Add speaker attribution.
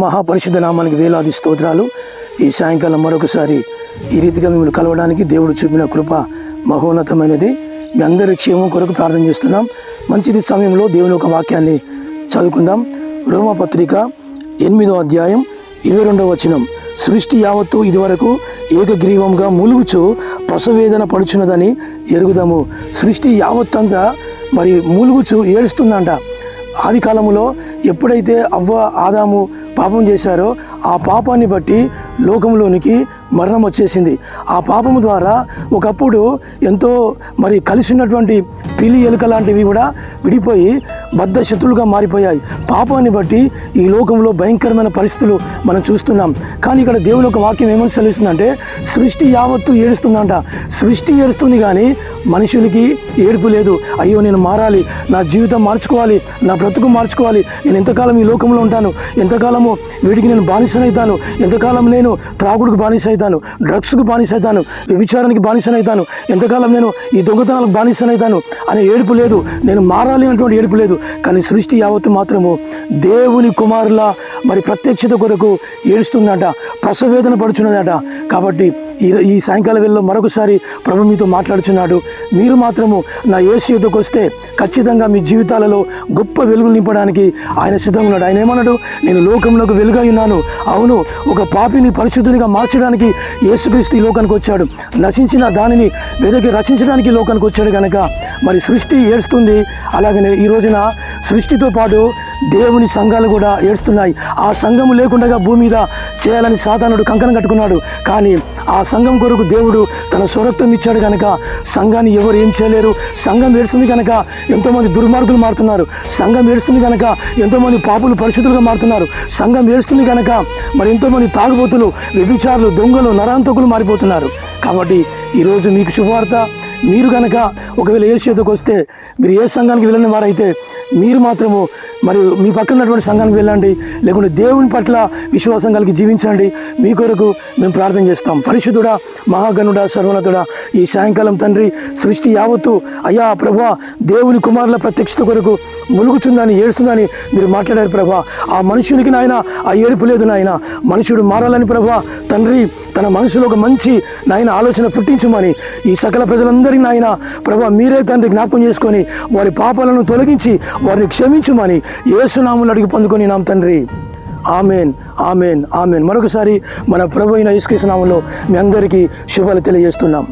Speaker 1: మహాపరిశుద్ధ నామానికి వేలాది స్తోత్రాలు. ఈ సాయంకాలం మరొకసారి ఈ రీతిగా మిమ్మల్ని కలవడానికి దేవుడు చూపిన కృప మహోన్నతమైనది. మీ అందరి క్షేమం కొరకు ప్రార్థన చేస్తున్నాం. మంచిది సమయంలో దేవుని ఒక వాక్యాన్ని చదువుకుందాం. రోమాపత్రిక 8వ అధ్యాయం 22వ వచనం. సృష్టి యావత్తు ఇదివరకు ఏకగ్రీవంగా మూలుగుచు ప్రసవేదన పడుచున్నదని ఎరుగుదాము. సృష్టి యావత్తంతా మరి మూలుగుచు ఏడుస్తుందంట. ఆది కాలంలో ఎప్పుడైతే అవ్వ ఆదాము పాపం చేశారో ఆ పాపాన్ని బట్టి లోకంలోనికి మరణం వచ్చేసింది. ఆ పాపము ద్వారా ఒకప్పుడు ఎంతో మరి కలిసి ఉన్నటువంటి పిలి ఎలుక లాంటివి కూడా విడిపోయి బద్ధ శత్రులుగా మారిపోయాయి. పాపాన్ని బట్టి ఈ లోకంలో భయంకరమైన పరిస్థితులు మనం చూస్తున్నాం. కానీ ఇక్కడ దేవుని ఒక వాక్యం ఏమని సెలవిస్తుందంటే సృష్టి యావత్తు ఏడుస్తుందంట. సృష్టి ఏడుస్తుంది కానీ మనుషులకి ఏడుపు లేదు. అయ్యో నేను మారాలి, నా జీవితం మార్చుకోవాలి, నా బ్రతుకు మార్చుకోవాలి, నేను ఎంతకాలం ఈ లోకంలో ఉంటాను, ఎంతకాలము వీడికి నేను బానిసనవుతాను, ఎంతకాలం నేను త్రాగుడికి బానిసవుతాను, డ్రగ్స్కు బానిసవుతాను, వ్యభిచారానికి బానిసనవుతాను, ఎంతకాలం నేను ఈ దొంగతనాలకు బానిసనవుతాను అనే ఏడుపు లేదు. నేను మారాలి అనేటువంటి ఏడుపు లేదు. కానీ సృష్టి యావత్తు మాత్రము దేవుని కుమారుల మరి ప్రత్యక్షత కొరకు ఏడుస్తుందట, ప్రసవేదన పడుచున్నదట. కాబట్టి ఈ సాయంకాల వేళలో మరొకసారి ప్రభు మీతో మాట్లాడుచున్నాడు. మీరు మాత్రము నా యేసు యొద్దకు వస్తే ఖచ్చితంగా మీ జీవితాలలో గొప్ప వెలుగులు నింపడానికి ఆయన సిద్ధంగా ఉన్నాడు. ఆయన ఏమన్నాడు? నేను లోకంలోకి వెలుగై ఉన్నాను. అవును, ఒక పాపిని పరిశుద్ధునిగా మార్చడానికి యేసుక్రీస్తు ఈ లోకానికి వచ్చాడు. నశించిన దానిని వెదకి రచించడానికి లోకానికి వచ్చాడు. కనుక మరి సృష్టి ఏడుస్తుంది. అలాగనే ఈ రోజున సృష్టితో పాటు దేవుని సంఘాలు కూడా ఏడుస్తున్నాయి. ఆ సంఘము లేకుండా భూమి మీద చేయాలని సాతానుడు కంకణం కట్టుకున్నాడు. కానీ ఆ సంఘం కొరకు దేవుడు తన స్వరత్వం ఇచ్చాడు. కనుక సంఘాన్ని ఎవరు ఏం చేయలేరు. సంఘం ఏడుస్తుంది కనుక ఎంతోమంది దుర్మార్గులు మారుతున్నారు. సంఘం ఏడుస్తుంది కనుక ఎంతోమంది పాపులు పరిశుద్ధులుగా మారుతున్నారు. సంఘం ఏడుస్తుంది కనుక మరి ఎంతోమంది తాగుబోతులు, వ్యభిచారులు, దొంగలు, నరాంతకులు మారిపోతున్నారు. కాబట్టి ఈరోజు మీకు శుభవార్త. మీరు కనుక ఒకవేళ యేసు యొద్దకు వస్తే, మీరు ఏ సంఘానికి వెళ్ళని వారైతే మీరు మాత్రము మరి మీ పక్కన ఉన్నటువంటి సంఘానికి వెళ్ళండి, లేకుంటే దేవుని పట్ల విశ్వాసం కలిగి జీవించండి. మీ కొరకు మేము ప్రార్థన చేస్తాం. పరిశుద్ధుడా, మహాగణుడా, సర్వోన్నతుడా, ఈ సాయంకాలం తండ్రి సృష్టి యావత్తు అయ్యా ప్రభువా దేవుని కుమారుల ప్రత్యక్షత కొరకు ములుగుచుందని ఏడుస్తుందని మీరు మాట్లాడారు ప్రభువా. ఆ మనుషునికి నాయన ఆ ఏడుపు లేదు నాయన. మనుషుడు మారాలని ప్రభువా తండ్రి తన మనసులో ఒక మంచి నాయన ఆలోచన పుట్టించుమని ఈ సకల ప్రజలందరికీ నాయన ప్రభువా మీరే తండ్రి జ్ఞాపకం చేసుకొని వారి పాపాలను తొలగించి వారిని క్షమించుమని యేసు నామములో అడిగి పొందుకొని నామ తండ్రి. Amen, amen, amen. మరొకసారి మన ప్రభు అయిన యేసుక్రీస్తు నామములో మీ అందరికీ శుభాలు తెలియజేస్తున్నాం.